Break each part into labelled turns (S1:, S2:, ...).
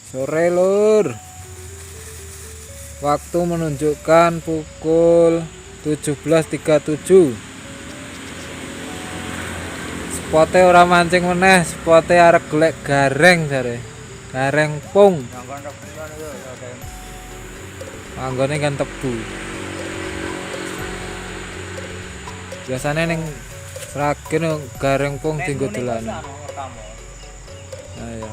S1: Sore lur. Waktu menunjukkan pukul 17.37. Spote ora mancing meneh, spote arep golek gareng jare. Gareng pung. Anggone kan tebu. Biasanya ning Sragen gareng pung dienggo dolanan. Nah ya.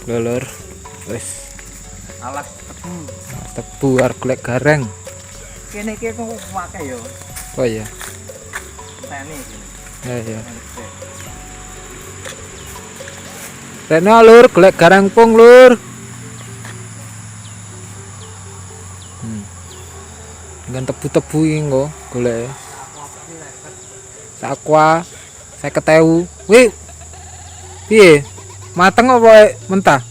S1: Lur, wis
S2: alas tebu.
S1: Tebu arep golek gareng.
S2: Kene iki kok akeh ya.
S1: Oh iya.
S2: Tani iki.
S1: Ya. Rene lur golek gareng pung lur. Dengan tebu-tebu iki engko golek. Sakwa 50.000. Wih. Piye? Mateng apa mentah?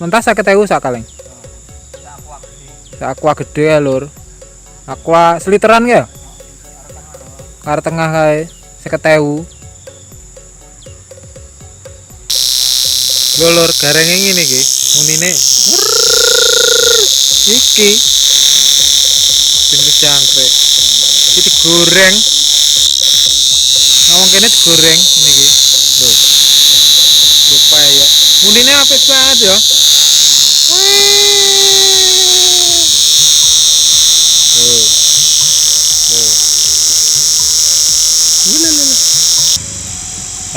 S1: Mentah 50.000 sak kaleng. Sak aqua gede ya lur. Aqua seliteran ya? Kar tengah kae 50.000. Lur garenge ngene iki, munine. Iki. Jenis jangkrik. Iki digoreng. Ngomong kene digoreng ngene iki. Lho. Lupa ya. Munine apik banget ya.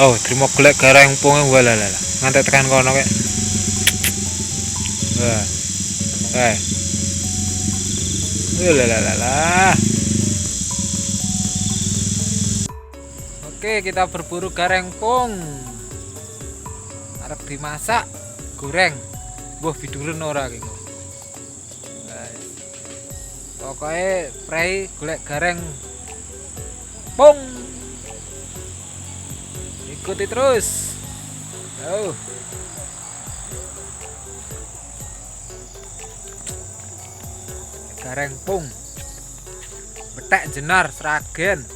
S1: Oh, terima golek gareng punge walalala. Ngantek tekan kono kek. Wah. Walalala. Oke, kita berburu gareng pung. Arep dimasak, goreng. Wah, biduren ora iki. Guys. Pokoke prei golek gareng pung. Ikuti terus. Oh. Gareng pung. Betek jenar Sragen.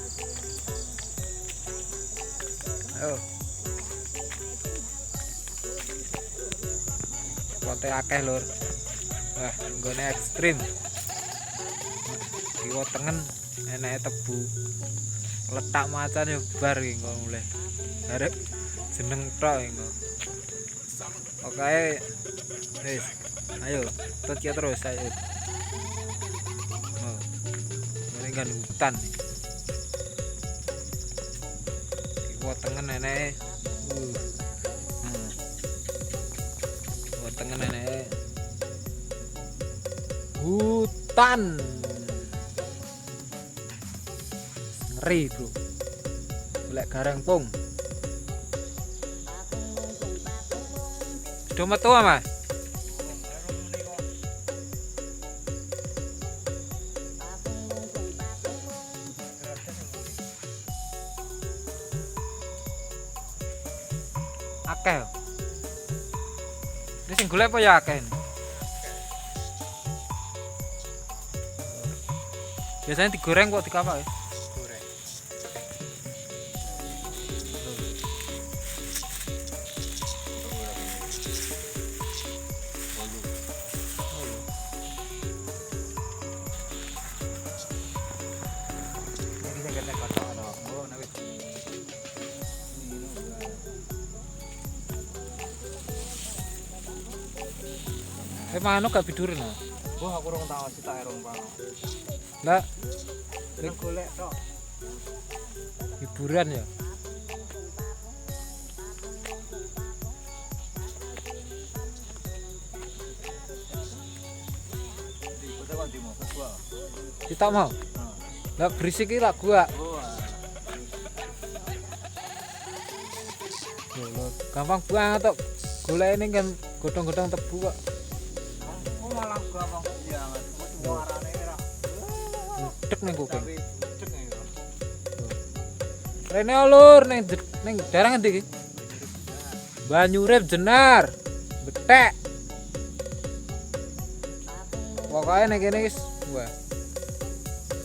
S1: Oh. Pote akeh lur. Wah, nggone ekstrim. Kiwa tengen enake tebu. Letak macan yo bar iki kok mulai. Arep jeneng tok engko. Pokoke wis. Ayo, terus ayo. Oh. Mendingan hutan. Kiwa tengen enake. Tengen enake. Hutan. Ngeri, Bro. Golek gareng pung. Sudah metu, Mas? Akeh. Ini sing golek apa ya akeh? Biasanya digoreng kok dikapak ya? Goreng. Manuk gak biduren ah.
S2: Wah, aku urung tau sitak erong Bang.
S1: Lah,
S2: Nek golek tok.
S1: hiburan ya. Kita mau. Lah berisik iki lak gua. Gampang banget tok. Golek ini kan godhong-godhong tebu kok.
S2: Oh, malah gampang banget. Cuma arane ora.
S1: Budek ning kuping.
S2: Budek nih.
S1: Rene lur ning daerah ngendi iki? Banyurip jenar. Betek. Pokoke nek kene wis wah.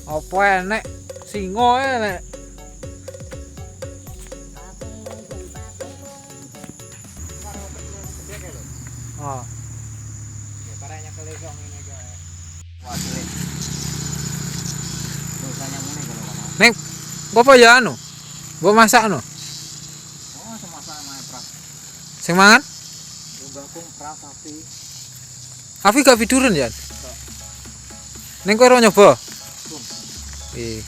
S1: Apa enek singa enek. Oh. Ya karanya kelekong ini guys.
S2: Wah, cilik. Dosanya ngene kalau kamu.
S1: Neng, apa ya anu? Mbok masak anu?
S2: Oh, semasa mae pras.
S1: Sing mangan?
S2: Mbakku pras sapi.
S1: Afi gak viduren ya? Neng kowe ora nyoba? Iya.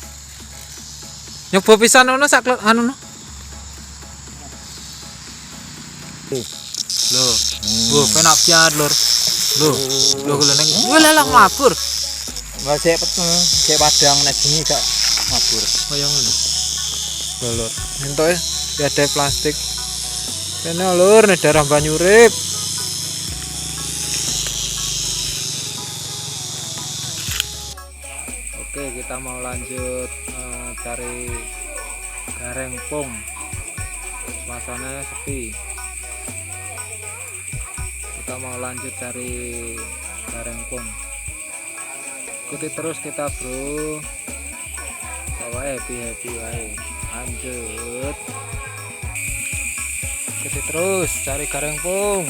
S1: Nyoba pisan ono sak anu no. Loh. Loh, penak pian lur. Loh. Loh lho neng. Lah mabur.
S2: Enggak cek padang nek bengi gak mabur.
S1: Kaya ngono. Loh lur. Entuk ya ada plastik. Kene lur nek daerah Banyurip. Oke, kita mau lanjut cari gareng pung. Suasananya sepi. Kita mau lanjut cari gareng pung. Ikuti terus kita bro. Bawa happy wae. Lanjut. Ikuti terus cari gareng pung.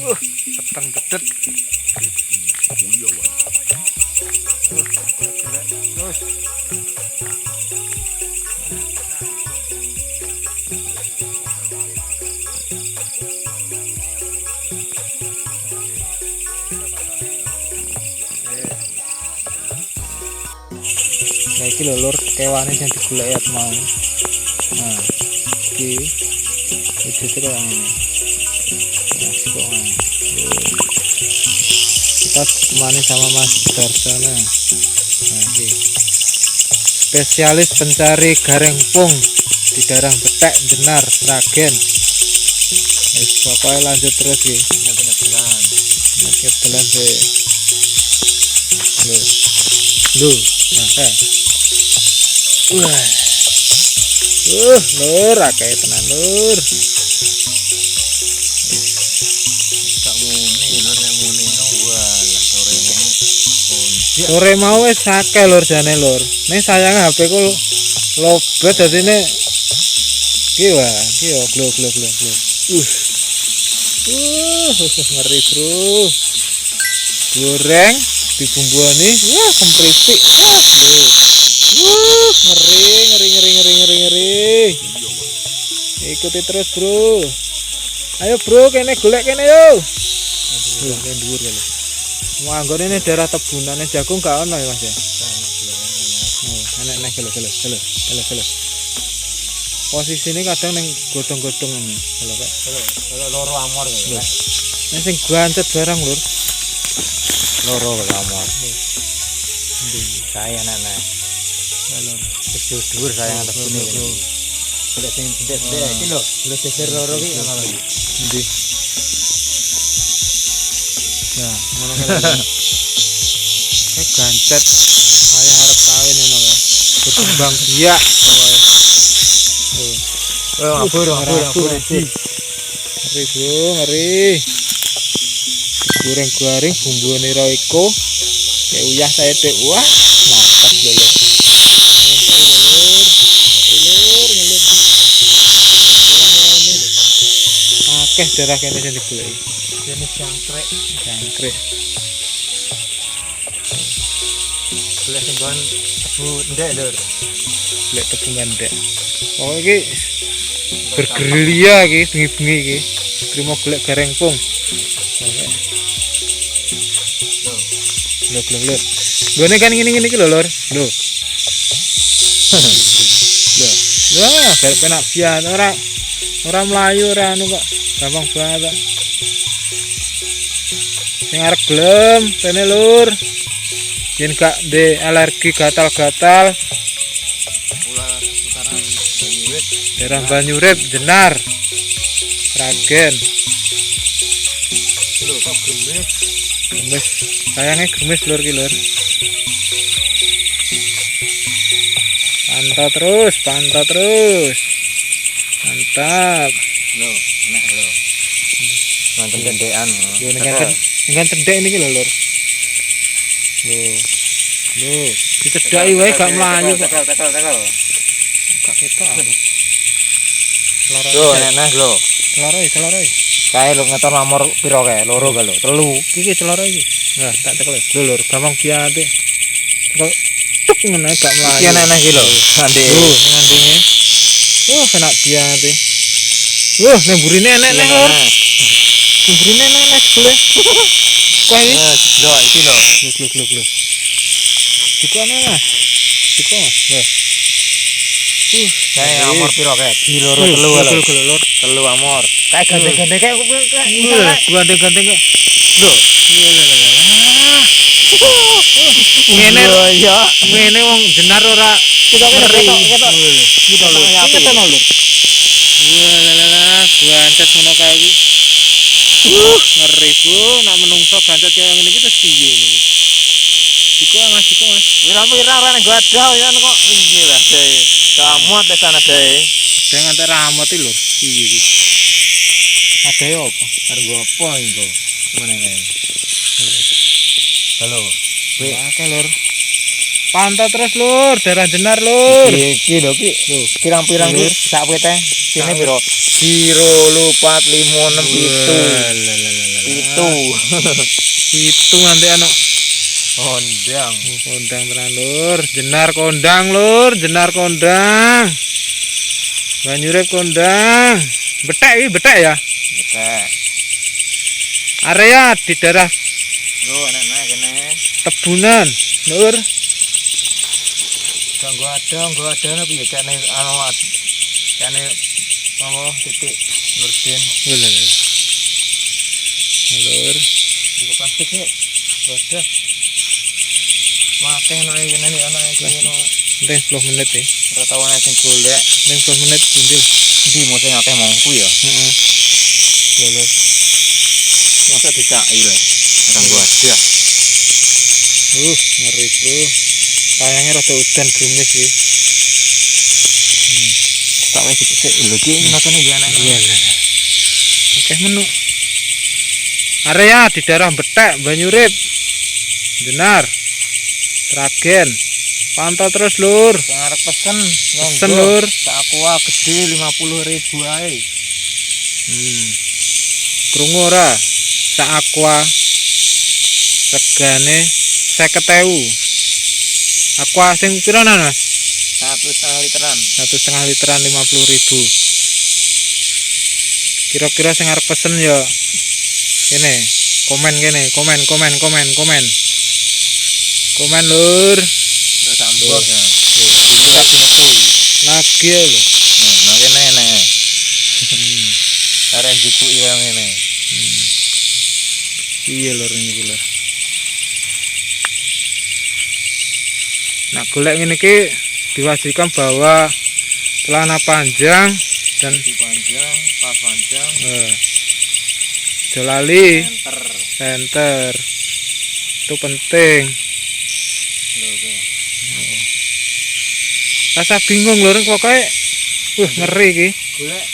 S1: Peteng dedet. Terus. Nah, iki lho lur kewane sing digoleki mau. Nah, iki wujudnya kayak ini. Masih kok mana? Kita temani sama Mas Darsono. Nah, ini. Spesialis pencari gareng pung di daerah Betek, Jenar, Sragen. Wis pokoknya lanjut terus iki. Nyetelan sih. Loh. Nah, wah. Lur, akeh tenan lur.
S2: Gak muni lho nek muni no walah sore mau.
S1: Sore mau wis akeh lur jane lur. Ning sayang HP ku lobet dadine iki yo glok. Ngeri bro. Goreng dibumboni, wah kempripik. Ngeri. Ikuti terus bro. Ayo bro, kene golek kene yo. Aduh, kene dhuwur kali. Mau anggone ini daerah tebunane jagung gak ono ya Mas ya. Oh, enek gelo. Posisine kadang ning godhong-godhong ngene. Lho Pak.
S2: Kalau loro amor ya.
S1: Nek sing gancet barang lur.
S2: Loro amor. Saya anak-anak.
S1: Lur.
S2: Dhuwur saya ngatep ini. Golek sing gede-gede iki lho, golek geser loro iki ana lagi.
S1: Endi? Ya, ngono kan. Gancet. Saya harap kawin ngono kan. Berkembang biak pokoke. Ngabur. Ngeri. Goreng-goreng bumbune Royco. Kayak uyah saya dek. Wah, mantap lho. Akeh daerah kene sing digoleki.
S2: Jenis jangkrik. Golek sing gon tebu ndek lur.
S1: Lek tebu ndek. Oh iki bergerilya iki bengi-bengi iki. Trimo golek gareng pung. Lho. Gone kan ngene-ngene iki lho lur. Lho. Lah, gak penak pian ora mlayu ora anu kok. Gampang banget. Sing arep gelem kene lur. Yen gak de alergi gatal-gatal.
S2: Ulah seputaran Banyurip.
S1: Daerah Banyurip, Jenar, Sragen.
S2: Lho kok gemes.
S1: Sayangnya gemes lur ki lur. Pantau terus. Mantap.
S2: Lho, enak lho. Manten dendekan.
S1: Dengan cedek niki lho lur. Lho. Dicedaki wae gak mlayu kok.
S2: Tekel.
S1: Gak Ketok.
S2: Lho enak lho.
S1: Celoroi.
S2: Kae lho ngetor nomor piro kae? Loro kae lho, 3.
S1: Iki celoroi iki. Nah, tak cekel. Lho, gampang biate. Kok cuk ngene gak mlayu.
S2: Iki enak iki lho. Nanti.
S1: Ngandinge. Enak biate. Ning burine enek nek lur. Burine enek boleh. Kok iki?
S2: Lho iki lho.
S1: Lho. Dikone Mas. Diko Mas. Lho.
S2: Kae nomor piro kae? Di loro 3 lho. 3 amor. Kae gandeng-gandeng kae
S1: Gandeng-gandeng kok.
S2: lho.
S1: Ngene
S2: ya.
S1: ngene wong jenar ora
S2: Ketok.
S1: Kita lho. Kita lho. Walah, gancet ngono kae iki. Ngeri ku, nak menungso gancet kaya ngene iki terus piye iki? Diko Mas.
S2: Mira-mira ora nek gadah ya kok iki lah dae. Kamot nek sana dae.
S1: Saya ngantek ramati lho. Piye iki? Adae apa?
S2: Arep go apa engko? Ngene kae. Halo.
S1: Oke lur. Pantau terus lur, daerah jenar lur.
S2: Iki lho ki. Pirang-pirang ki sak wete. Sini piro? 0, 4, 5, 6, 7.
S1: Itu nanti anak
S2: Kondang.
S1: kondang tenan lur, jenar kondang lur, jenar kondang. Banyurep kondang. Betek ya.
S2: Betek.
S1: Area di daerah
S2: Lho enak kene.
S1: Tebunan lur.
S2: Ganggu ada piye kene anu kene apa titik Nurdin.
S1: Lur.
S2: Buku plastik ya. Wadah. Makeh nek ngene ana iki ono.
S1: Ndeng 10 menit ya.
S2: Ora tau ana sing golek.
S1: Ndeng 10 menit kunjul.
S2: Ndi mau sing akeh mongku ya.
S1: Heeh. Lur.
S2: Masa dicaki lho. Ganggu ada.
S1: Ngeri bro. Sayangnya rada udan gerimis iki.
S2: Tak wis sik lho iki notone ya enak.
S1: Iya. Oke menu. Area di daerah Betek, Banyurip, Jenar, Sragen. Pantau terus lur.
S2: Sing arep pesen
S1: Pesen lur.
S2: Sak aqua gede 50.000 ae.
S1: Krungu ora? Sak aqua regane 50.000. Aqua sing piranan Mas?
S2: 1,5 literan.
S1: 1,5 literan 50.000. Kira-kira sing arep pesen ya kene, komen kene, komen lur.
S2: Terus ambos ya. Ini lagi metu.
S1: Lagi ya lho.
S2: Nah, kene nek. Arek jukuki yang ngene.
S1: Iya lur ini lur. Nak golek ngene iki diwajikan bahwa celana panjang dan
S2: Panjang, pas panjang,
S1: jolali
S2: center.
S1: center itu penting. Rasa bingung lur pokoknya ngeri iki.
S2: Golek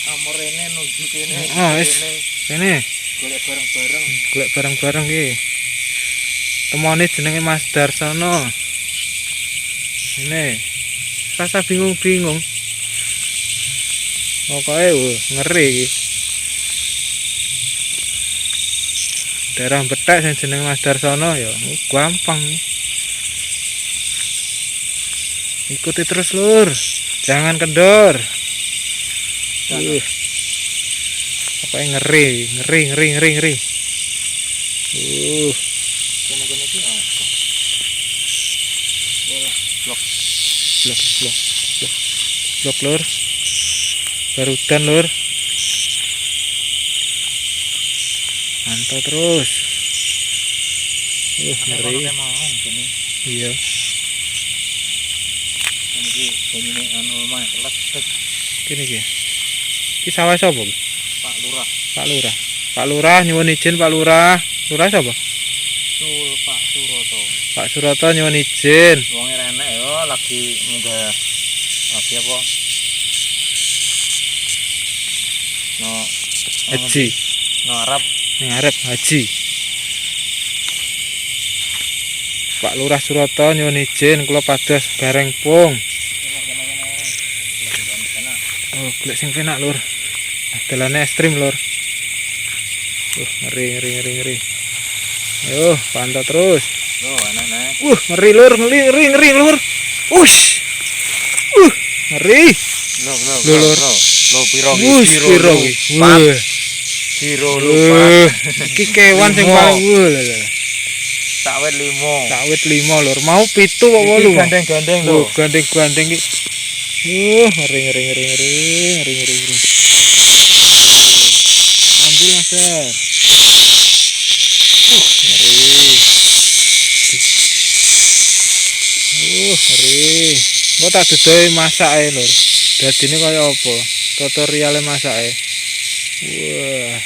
S2: amor rene nuju kene.
S1: Wis kene
S2: Golek bareng-bareng.
S1: golek bareng-bareng iki. Temone jenenge Mas Darsono. Ini rasa bingung-bingung. Pokoknya ngeri iki. Daerah Betek sing jeneng Mas Darsono ya gampang. Ikuti terus lur. Jangan kendor. Pokoknya ngeri.
S2: Kene-kene iki apa?
S1: Blok lur. Barudan lur. Mantau terus. Ngeri. Iya.
S2: Iki banyune anu omah ledek
S1: Kene iki. Iki sawah sapa?
S2: Pak Lurah.
S1: Pak Lurah nyuwun izin Pak Lurah. Lurah sapa?
S2: Pak Suroto.
S1: Pak Suroto nyuwun izin.
S2: Wonge renek yo lagi munggah lagi apa? No
S1: Haji.
S2: no Arab.
S1: Ngarep haji. Pak Lurah Suroto nyuwun izin kula pados gareng pung. Oh, golek sing penak, Lur. Dalane ekstrim, Lur. Ngeri. Ayo, pantau terus.
S2: Oh, anak-anak.
S1: Ngeri, Lur, ngeri, Lur. Ush. Ngeri. Lur.
S2: Lo piro
S1: Piro.
S2: Piro lupa.
S1: Iki kewan sing paling
S2: Sawet 5.
S1: Sawit 5, Lur. Mau 7 kok 8.
S2: Gandeng-gandeng lho.
S1: Gandeng iki. Ngeri. Ambil, Master. Ngeri. Kok tak dodoi masake, Lur. Dadine kaya apa? Tutoriale masake. Wah.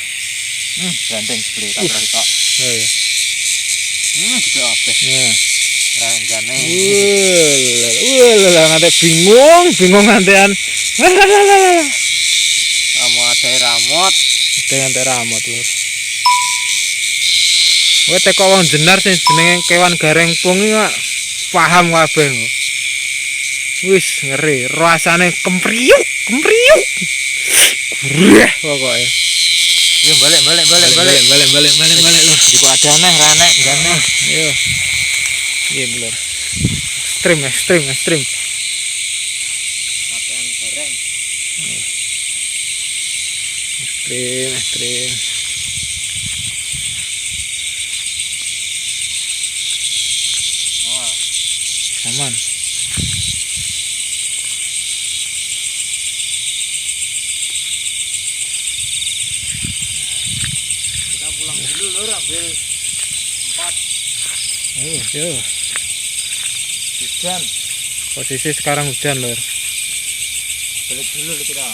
S2: Gandeng jebule tak terus tok.
S1: Oh iya.
S2: Gede apa?
S1: Nah.
S2: Ranggane.
S1: Ngantek bingung ngantean.
S2: Kamu ada ramot.
S1: Dengan ramot, Lur. Kowe teko wong jenar sing jenenge kewan garengpung iki kok paham kabeh. Wis ngeri, rasane kempriuk. Gurih pokoke.
S2: Yo balik Lur. Iku ada neh ranek gane.
S1: Ayo. Iya, Lur. Ekstrim.
S2: Makan goreng.
S1: Ekstrim.
S2: Wah,
S1: Aman.
S2: kita pulang dulu Lur, ambil 4
S1: Ayo.
S2: hujan.
S1: Posisi sekarang hujan, Lur.
S2: Balik dulu kita.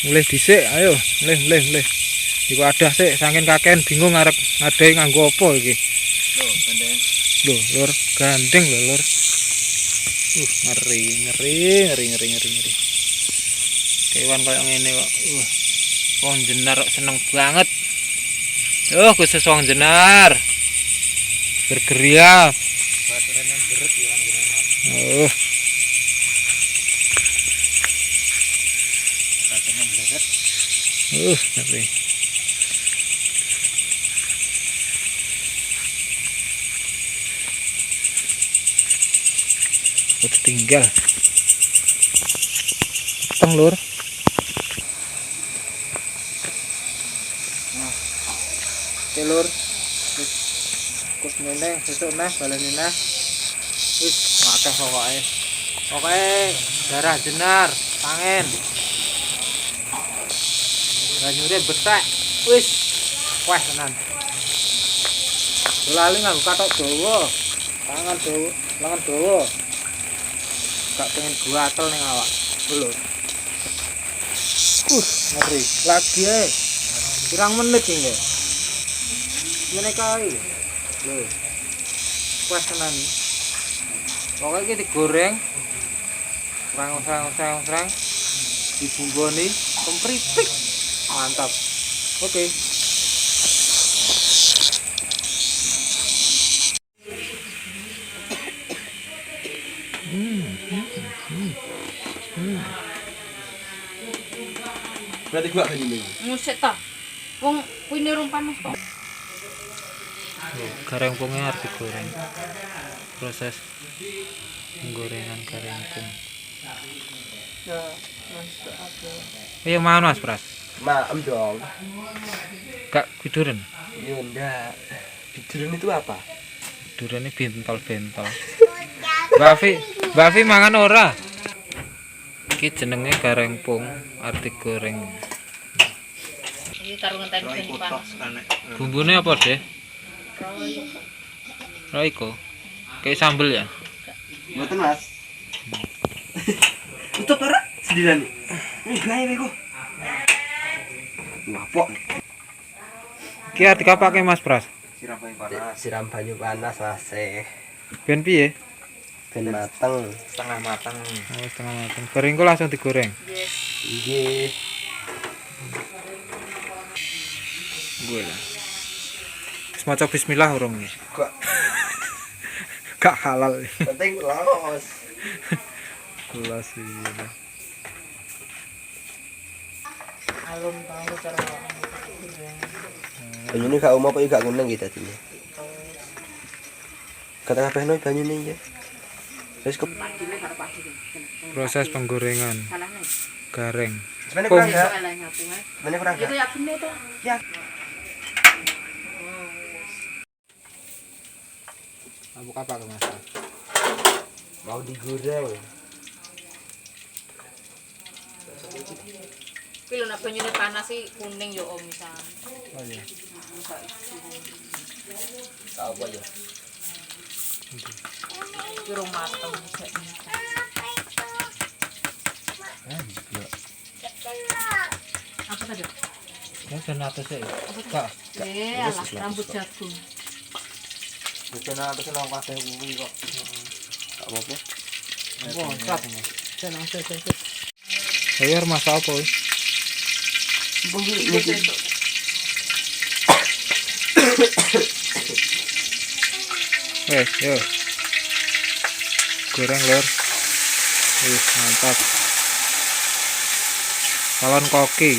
S1: Mulai dhisik, ayo. Mulai. Iku adah sik, saking kakean bingung arep ngadahi nganggo apa iki.
S2: Loh, gandeng.
S1: Lho, Lur, gandeng lho, Lur. Ngeri. Kewan kayak ngene kok. Wong jenar kok seneng banget. Khusus wong jenar. Bergeria.
S2: Baterainya beret ya kan jenengan. Baterainya beret.
S1: Ngeri. Tinggal keteng, Lur. Oke, Lur. Kus meneng sesuk nah baleni nah. Wis akeh pokoke. Darah jenar, tangen. Banyure betek. Wis. Wah, tenan. Lali nganggo kathok dawa. Tangan dawa. Gak pengen guatel ning awak. Lho. Ngeri. Lagi ae. Pirang menit iki nggih. Ngene kae. Lho. Wah tenan. Pokoke iki digoreng. Serang. Dibumboni kempripik. Mantap. Oke.
S2: Berarti gua kan ini.
S3: Musik ta. Wong kuwi urung panas kok.
S1: Garengpungnya harus digoreng. Proses penggorengan garengpung.
S3: Ya, masuk apa?
S1: Ayo mangan, Mas Pras.
S2: Maem dong.
S1: Gak biduren.
S2: Iya enggak. Biduran itu apa?
S1: Biduren ini bentol. Mbak Afi mangan ora? Iki jenenge garengpung, arti goreng.
S3: Iki karo ngenteni ben panas.
S1: Bumbune apa, Deh? Royco. Kayak sambel ya?
S2: Mboten, Mas. Tutup ora? Sendirian. Ini gawe kok. Ngapok.
S1: Iki arti kapake, Mas Pras?
S2: Siram banyu panas, Mas.
S1: Ben piye?
S2: Ben mateng, setengah mateng.
S1: Oh, setengah mateng. Bareng kok langsung digoreng.
S2: Nggih.
S1: Gue lah. Wis maca bismillah urung iki.
S2: Kok
S1: Gak halal.
S2: penting laos.
S1: Kelas iki.
S3: alun tahu cara
S2: Banyune gak umum apa gak kuning iki dadine. Kata kabehno banyune ya. Wis ke
S1: Proses penggorengan garing.
S2: sebenarnya kurang ya.
S3: soalnya aku ha.
S2: Sebenarnya kurang
S3: Itu
S2: ya.
S3: ya bener tuh.
S2: Ya.
S1: Mabuk apa Mas?
S2: Mau digoreng.
S3: Kuwi lho nek banyune panas sih kuning yo om misal.
S1: Oh iya.
S2: Tahu apa ya?
S3: Iki rong mateng sik. Apa tadi?
S1: Ya sudah atas ya. Kak.
S3: Alah rambut jagung.
S2: Bukan atas nang kabeh kuwi kok. Gak apa-apa.
S1: Oh, cat Mas. Senang saya. Saya harus masak apa? Yo. Goreng lor. Mantap. Talon koki.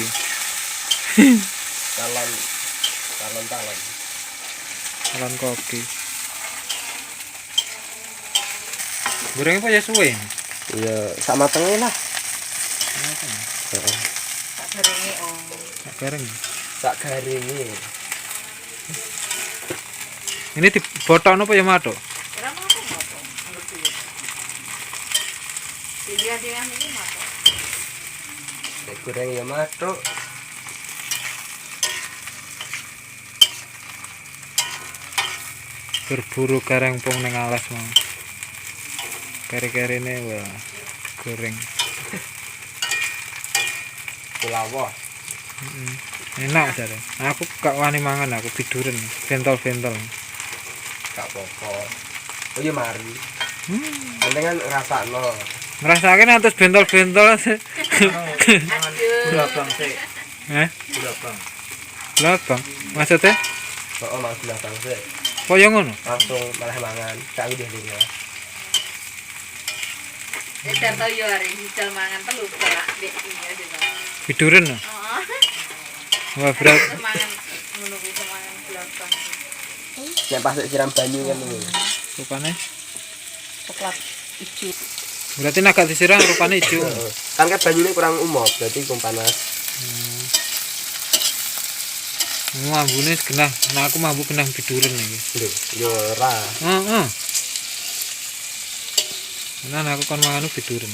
S2: Talon.
S1: Talon koki. Goreng apa ya suwe?
S2: Ya sak matenge lah. Heeh.
S3: Tak garenge om.
S1: Garing.
S2: Sak garinge.
S1: Ini dibotokno apa ya matuk?
S3: Ora mau apa. Ngerti. Dia ini matok.
S2: Nek goreng ya matuk.
S1: Berburu gareng pung ning alas mau. Kari-karine wah goreng.
S2: Pulawa.
S1: Enak jare. Aku gak wani mangan aku tiduren bentol-bentol.
S2: Gak apa-apa. Oh ya mari. Penting kan ngrasakno.
S1: Ngrasake atus bentol-bentol.
S2: Gula bang sik.
S1: Gula bang. Maksudnya?
S2: Oh, mang gula bang sik.
S1: Koyo ngono.
S2: Langsung malah mangan. Sak udah dene.
S3: Nek tato yo arek hijau mangan telu kolak dek iki aja Bang.
S1: Tiduren.
S3: Heeh.
S1: Wah berat.
S3: Mangan ngono kuwi mangan belakang.
S2: Nek pas siram banyu kan ngono.
S1: Rupane.
S3: Coklat ijo.
S1: Berarti nek gak disiram rupane ijo.
S2: Kan kan banyune kurang umum, berarti kum panas.
S1: Mambune genah. Nah aku mambu genah tiduren iki.
S2: Lho, yo ora.
S1: Heeh. Nah aku kan mangan tiduren.